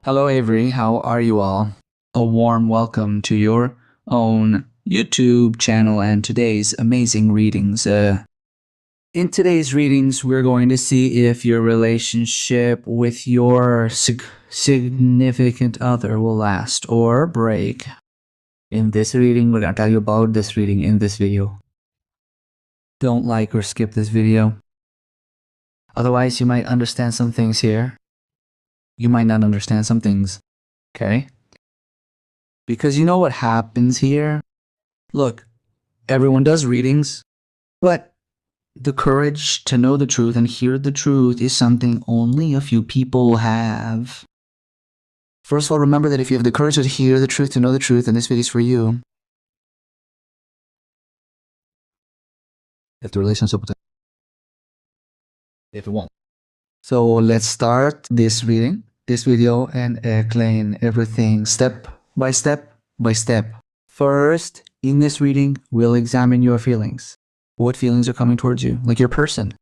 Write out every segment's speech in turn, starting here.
Hello, Avery. How are you all? A warm welcome to your own YouTube channel and today's amazing readings. In today's readings, we're going to see if your relationship with your significant other will last or break. In this reading, we're going to tell you about this reading in this video. Don't like or skip this video. Otherwise, you might understand some things here. You might not understand some things. Okay? Because you know what happens here? Look, everyone does readings, but the courage to know the truth and hear the truth is something only a few people have. First of all, remember that if you have the courage to hear the truth, to know the truth, then this video is for you. If the relationship with if it won't. So let's start this reading, this video, and explain everything step by step by step. First, in this reading, we'll examine your feelings. What feelings are coming towards you, like your person.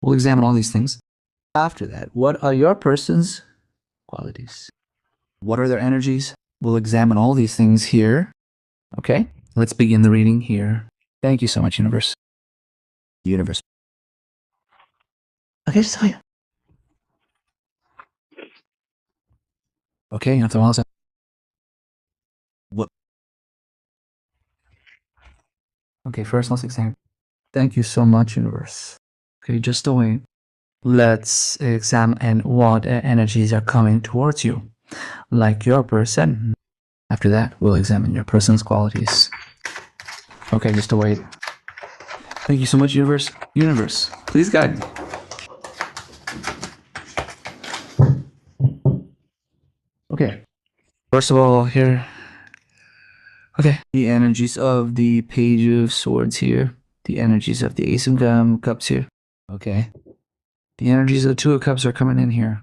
We'll examine all these things. After that, what are your person's qualities? What are their energies? We'll examine all these things here. Okay, let's begin the reading here. Thank you so much, universe. Universe. Okay, just tell you. Okay, you have to all. What? Okay, first let's examine. Thank you so much, universe. Okay, just wait. Let's examine what energies are coming towards you, like your person. After that, we'll examine your person's qualities. Okay, just wait. Thank you so much, universe. Universe, please guide me. Okay. First of all, here. Okay. The energies of the Page of Swords here. The energies of the Ace of Cups here. Okay. The energies of the Two of Cups are coming in here.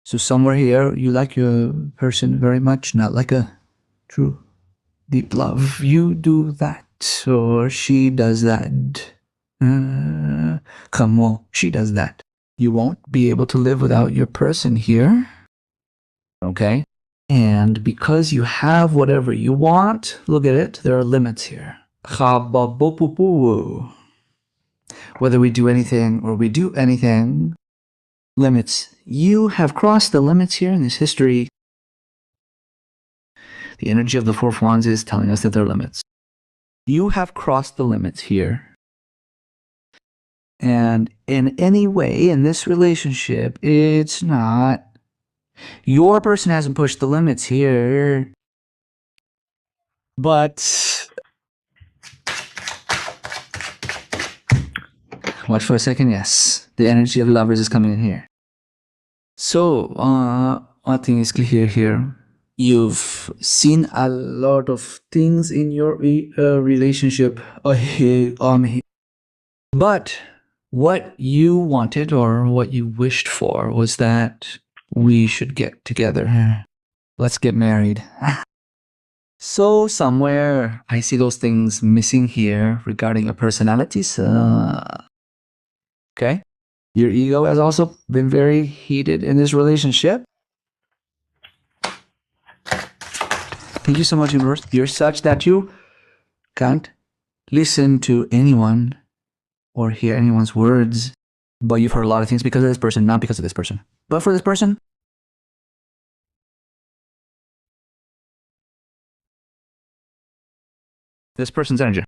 So somewhere here, you like your person very much, not like a true deep love. You do that, or she does that. Come on, she does that. You won't be able to live without your person here. Okay? And because you have whatever you want, look at it, there are limits here. Whether we do anything or we do anything, limits. You have crossed the limits here in this history. The energy of the Four of Wands is telling us that there are limits. You have crossed the limits here. And in any way, in this relationship, it's not. Your person hasn't pushed the limits here. But watch for a second, yes. The energy of lovers is coming in here. So, one thing is clear here. You've seen a lot of things in your relationship. But what you wanted or what you wished for was that we should get together. Let's get married. So somewhere I see those things missing here regarding your personalities. Okay. Your ego has also been very heated in this relationship. Thank you so much, universe. You're such that you can't listen to anyone or hear anyone's words, but you've heard a lot of things because of this person, not because of this person. But for this person, this person's energy.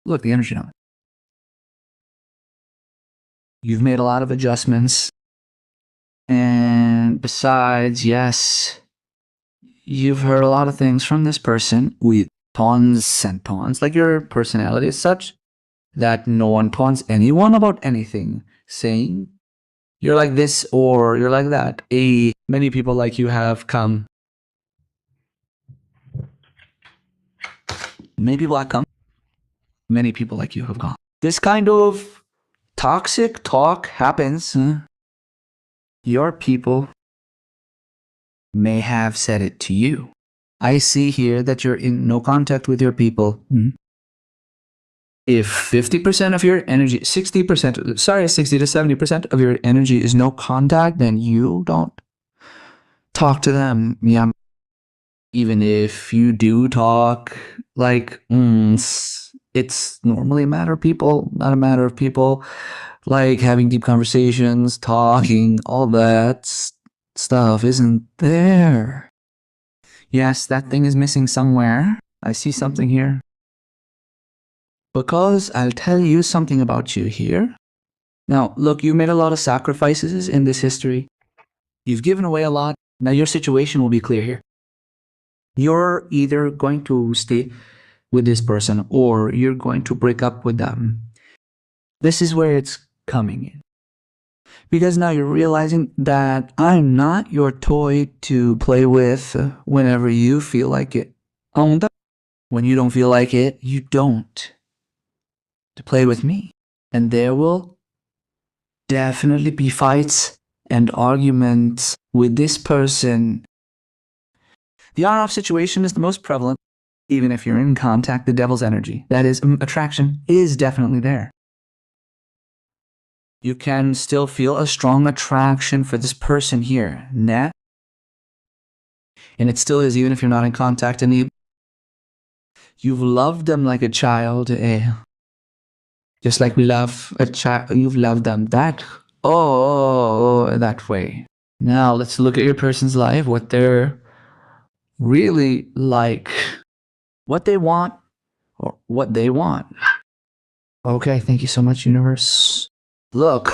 Look, the energy on it. You've made a lot of adjustments. And besides, yes, you've heard a lot of things from this person with tons and tons. Like your personality is such that no one taunts anyone about anything, saying you're like this or you're like that. Many people like you have come. Many people have come. Many people like you have gone. This kind of toxic talk happens. Your people may have said it to you. I see here that you're in no contact with your people. If 50% of your energy, 60%, sorry, 60 to 70% of your energy is no contact, then you don't talk to them. Yeah. Even if you do talk, like, it's normally a matter of people, not a matter of people, like having deep conversations, talking, all that stuff isn't there. Yes, that thing is missing somewhere. I see something here. Because I'll tell you something about you here. Now, look, you made a lot of sacrifices in this history. You've given away a lot. Now your situation will be clear here. You're either going to stay with this person or you're going to break up with them. This is where it's coming in. Because now you're realizing that I'm not your toy to play with whenever you feel like it. When you don't feel like it, you don't. To play with me. And there will definitely be fights and arguments with this person. The on-off situation is the most prevalent. Even if you're in contact, the devil's energy, that is, attraction, is definitely there. You can still feel a strong attraction for this person here, nah? And it still is, even if you're not in contact, and you've loved them like a child, just like we love a child. You've loved them that way. Now let's look at your person's life, what they're really like, what they want, or what they want. Okay, thank you so much, universe. Look,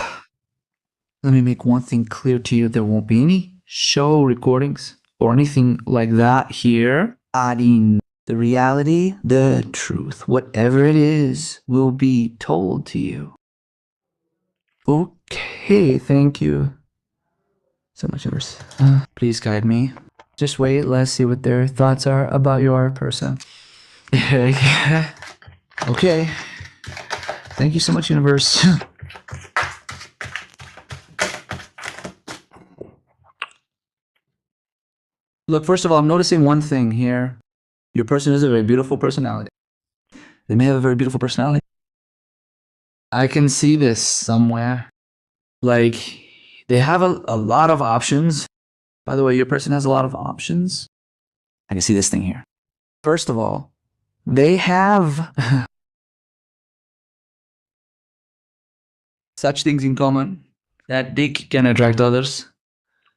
let me make one thing clear to you. There won't be any show recordings or anything like that here. Adding the reality, the truth, whatever it is, will be told to you. Okay, thank you so much, universe. Please guide me. Just wait, let's see what their thoughts are about your person. Okay. Thank you so much, universe. Look, first of all, I'm noticing one thing here. Your person has a very beautiful personality. They may have a very beautiful personality. I can see this somewhere. Like, they have a lot of options. By the way, your person has a lot of options. I can see this thing here. First of all, they have such things in common that they can attract others.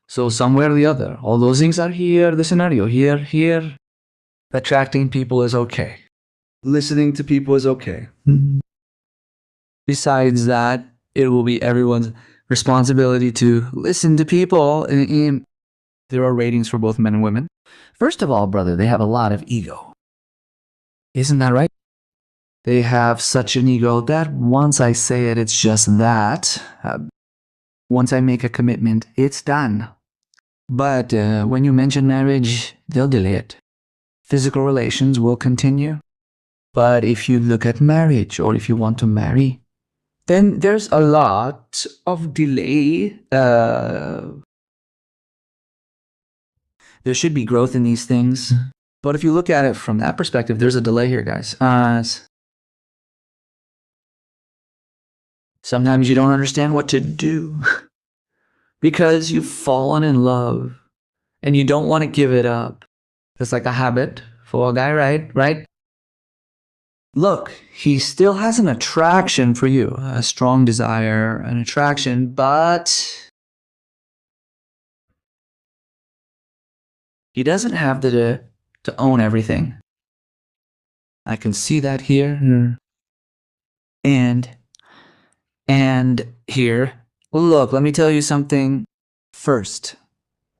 So somewhere or the other, all those things are here, the scenario, here. Attracting people is okay. Listening to people is okay. Besides that, it will be everyone's responsibility to listen to people. And there are ratings for both men and women. First of all, brother, they have a lot of ego. Isn't that right? They have such an ego that once I say it, it's just that. Once I make a commitment, it's done. But when you mention marriage, they'll delay it. Physical relations will continue. But if you look at marriage, or if you want to marry, then there's a lot of delay. There should be growth in these things. But if you look at it from that perspective, there's a delay here, guys. Sometimes you don't understand what to do because you've fallen in love and you don't want to give it up. It's like a habit for a guy, right? Look, he still has an attraction for you, a strong desire, an attraction, but he doesn't have to own everything. I can see that here. And here. Look, let me tell you something. First,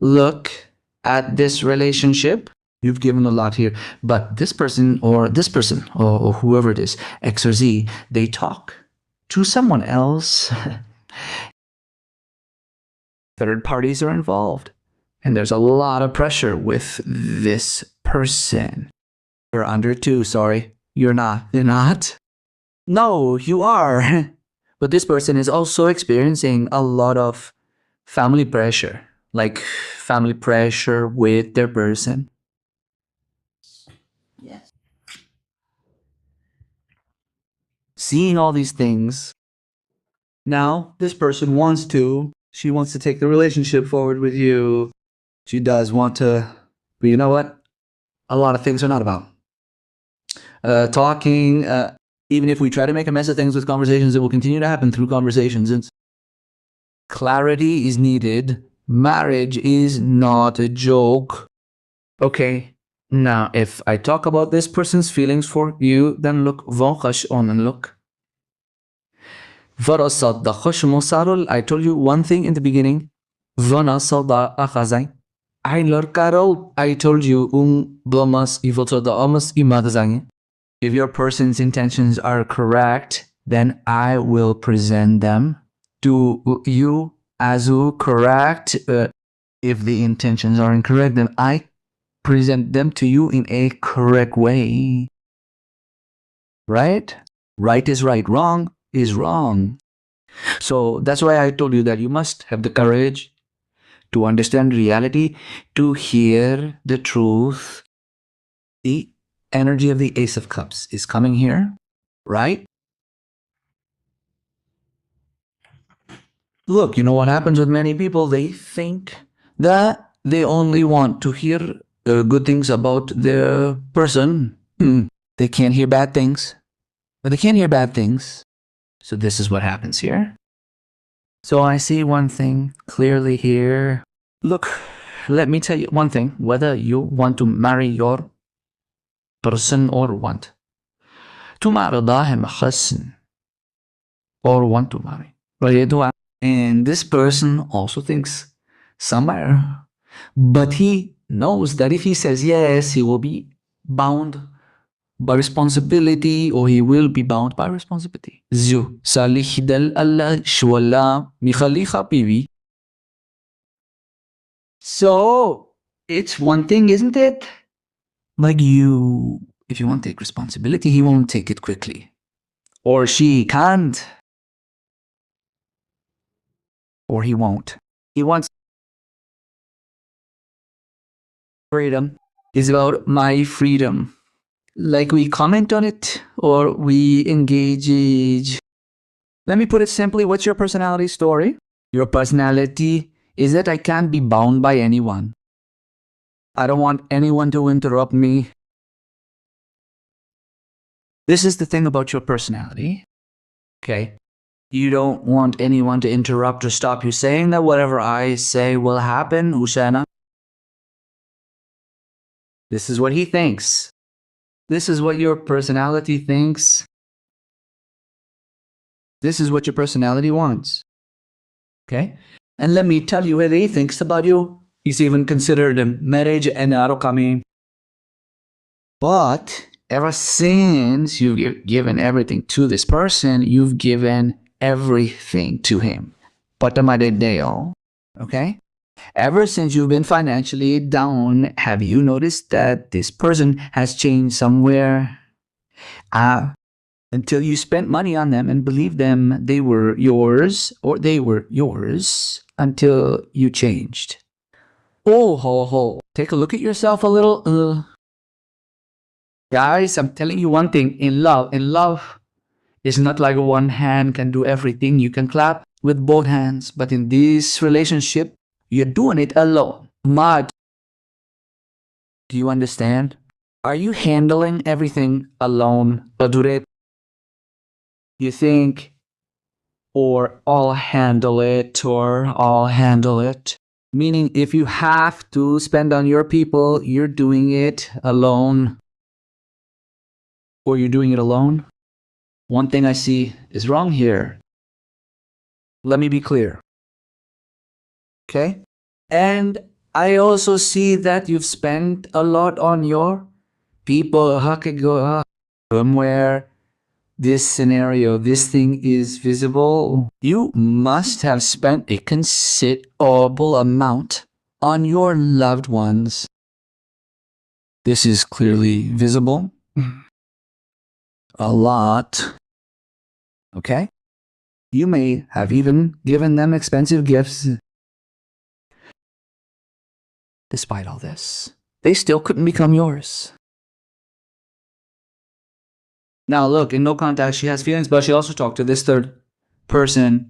look at this relationship. You've given a lot here, but this person or whoever it is, X or Z, they talk to someone else. Third parties are involved, and there's a lot of pressure with this person. You're under 2, sorry. You're not. You're not? No, you are. But this person is also experiencing a lot of family pressure, like family pressure with their person. Yes. seeing all these things. Now, this person she wants to take the relationship forward with you. She does want to, but you know what? A lot of things are not about talking. Even if we try to make a mess of things with conversations, it will continue to happen through conversations. And clarity is needed. Marriage is not a joke. Okay. Now, if I talk about this person's feelings for you, then look, on and look. I told you one thing in the beginning. I told you if your person's intentions are correct, then I will present them to you as correct. If the intentions are incorrect, then I present them to you in a correct way. Right? Right is right. Wrong is wrong. So that's why I told you that you must have the courage to understand reality, to hear the truth. The energy of the Ace of Cups is coming here, right? Look, you know what happens with many people? They think that they only want to hear good things about their person. They can't hear bad things. But they can't hear bad things. So this is what happens here. So I see one thing clearly here. Look, let me tell you one thing. Whether you want to marry your person or want to marry or want to marry. And this person also thinks somewhere. But he knows that if he says yes, he will be bound by responsibility, or he will be bound by responsibility. So it's one thing, isn't it? Like you, if you won't take responsibility, he won't take it quickly. Or she can't. Or he won't. He wants freedom. It's about my freedom. Like we comment on it or we engage. Let me put it simply. What's your personality story? Your personality is that I can't be bound by anyone. I don't want anyone to interrupt me. This is the thing about your personality. Okay. You don't want anyone to interrupt or stop you saying that whatever I say will happen, Usana. This is what he thinks. This is what your personality thinks. This is what your personality wants. Okay? And let me tell you what he thinks about you. He's even considered a marriage and kami. But ever since you've given everything to this person, you've given everything to him. Patamadedeo. Okay? Ever since you've been financially down, have you noticed that this person has changed somewhere? Until you spent money on them and believed them they were yours, or they were yours until you changed. Oh, take a look at yourself a little. Guys, I'm telling you one thing. In love is not like one hand can do everything. You can clap with both hands. But in this relationship, you're doing it alone. Mad. Do you understand? Are you handling everything alone? You think, or I'll handle it, Meaning, if you have to spend on your people, you're doing it alone. Or you're doing it alone. One thing I see is wrong here. Let me be clear. Okay? And I also see that you've spent a lot on your people. Somewhere this scenario, this thing is visible, you must have spent a considerable amount on your loved ones. This is clearly visible. A lot. Okay? You may have even given them expensive gifts. Despite all this, they still couldn't become yours. Now look, in no contact, she has feelings, but she also talked to this third person.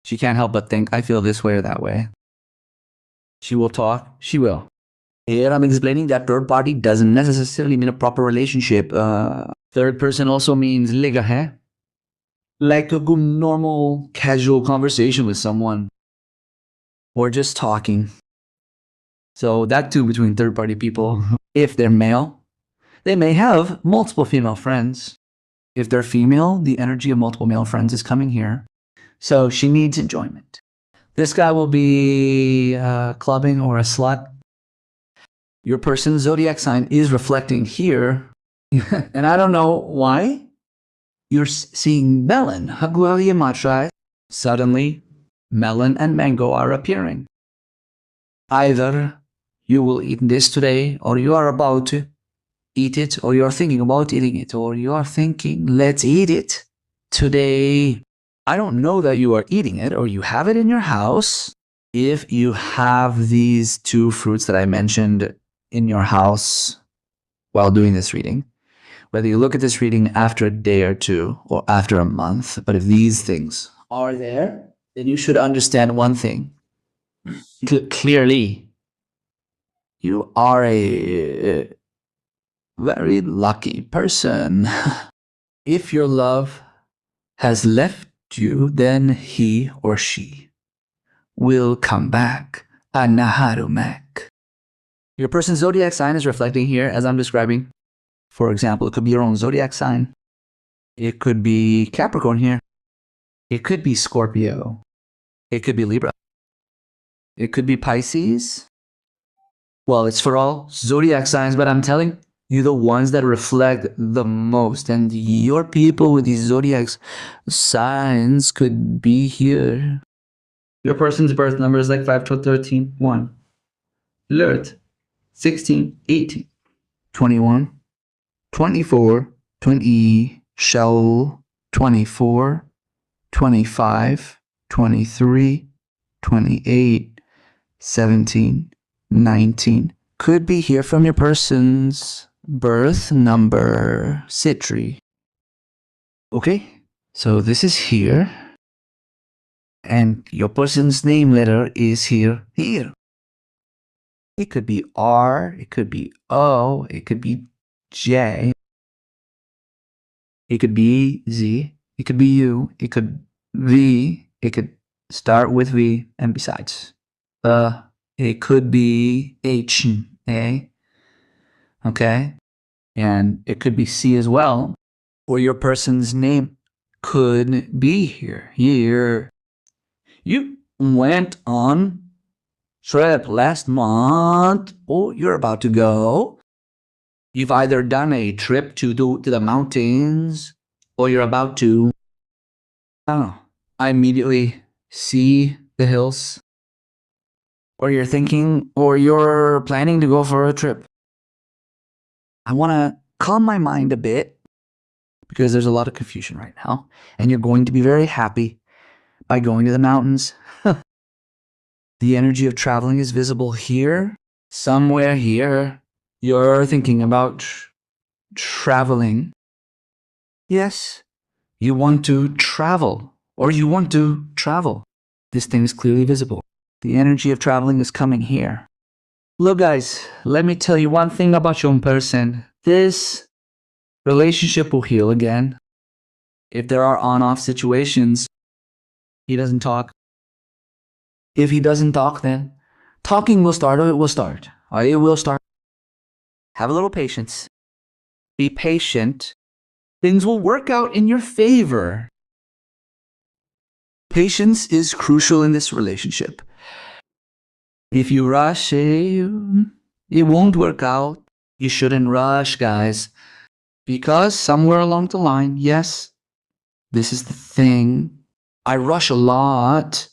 She can't help but think, I feel this way or that way. She will talk. She will. Here I'm explaining that third party doesn't necessarily mean a proper relationship. Third person also means liga, hai? Like a good normal casual conversation with someone. Or just talking. So that too between third party people. If they're male, they may have multiple female friends. If they're female, the energy of multiple male friends is coming here. So she needs enjoyment. This guy will be clubbing or a slut. Your person's zodiac sign is reflecting here. And I don't know why. You're seeing melon. Suddenly, melon and mango are appearing. Either you will eat this today, or you are about to eat it, or you're thinking about eating it, or you are thinking, let's eat it today. I don't know that you are eating it or you have it in your house. If you have these two fruits that I mentioned in your house while doing this reading, whether you look at this reading after a day or two or after a month, but if these things are there, then you should understand one thing. Clearly, you are a very lucky person. If your love has left you, then he or she will come back. Anaharumek. Your person's zodiac sign is reflecting here as I'm describing. For example, it could be your own zodiac sign. It could be Capricorn here. It could be Scorpio. It could be Libra. It could be Pisces. Well, it's for all zodiac signs, but I'm telling you the ones that reflect the most. And your people with these zodiac signs could be here. Your person's birth number is like 5 to 13, 1. Alert, 16, 18, 21, 24, 20, shell, 24, 25, 23, 28, 17, 19. Could be here from your person's birth number, Citri. Okay, so this is here. And your person's name letter is here. It could be R, it could be O, it could be J, it could be Z, it could be U, it could V, it could start with V, and besides. It could be H, A, okay? And it could be C as well, or your person's name could be here. You went on trip last month, or you're about to go. You've either done a trip to the mountains, or you're about to. I don't know. I immediately see the hills, or you're thinking, or you're planning to go for a trip. I want to calm my mind a bit because there's a lot of confusion right now, and you're going to be very happy by going to the mountains. The energy of traveling is visible here, somewhere here. You're thinking about traveling. Yes, you want to travel, or you want to travel. This thing is clearly visible. The energy of traveling is coming here. Look, guys, let me tell you one thing about your own person. This relationship will heal again. If there are on-off situations, he doesn't talk. If he doesn't talk, then talking will start, or it will start. Or it will start. Have a little patience. Be patient. Things will work out in your favor. Patience is crucial in this relationship. If you rush, it won't work out. You shouldn't rush, guys. Because somewhere along the line, yes, this is the thing. I rush a lot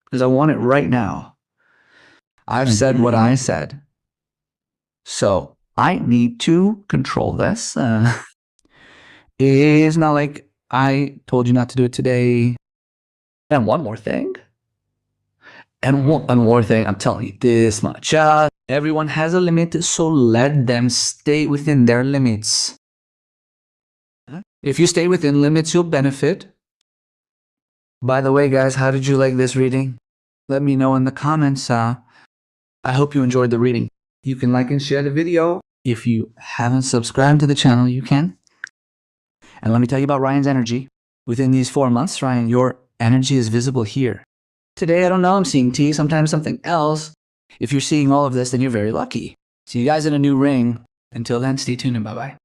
because I want it right now. I've said what I said. So I need to control this. It's not like I told you not to do it today. And one more thing. And one more thing, I'm telling you this much. Everyone has a limit, so let them stay within their limits. If you stay within limits, you'll benefit. By the way, guys, how did you like this reading? Let me know in the comments. I hope you enjoyed the reading. You can like and share the video. If you haven't subscribed to the channel, you can. And let me tell you about Ryan's energy. Within these 4 months, Ryan, your energy is visible here. Today, I don't know, I'm seeing T, sometimes something else. If you're seeing all of this, then you're very lucky. See you guys in a new ring. Until then, stay tuned and bye-bye.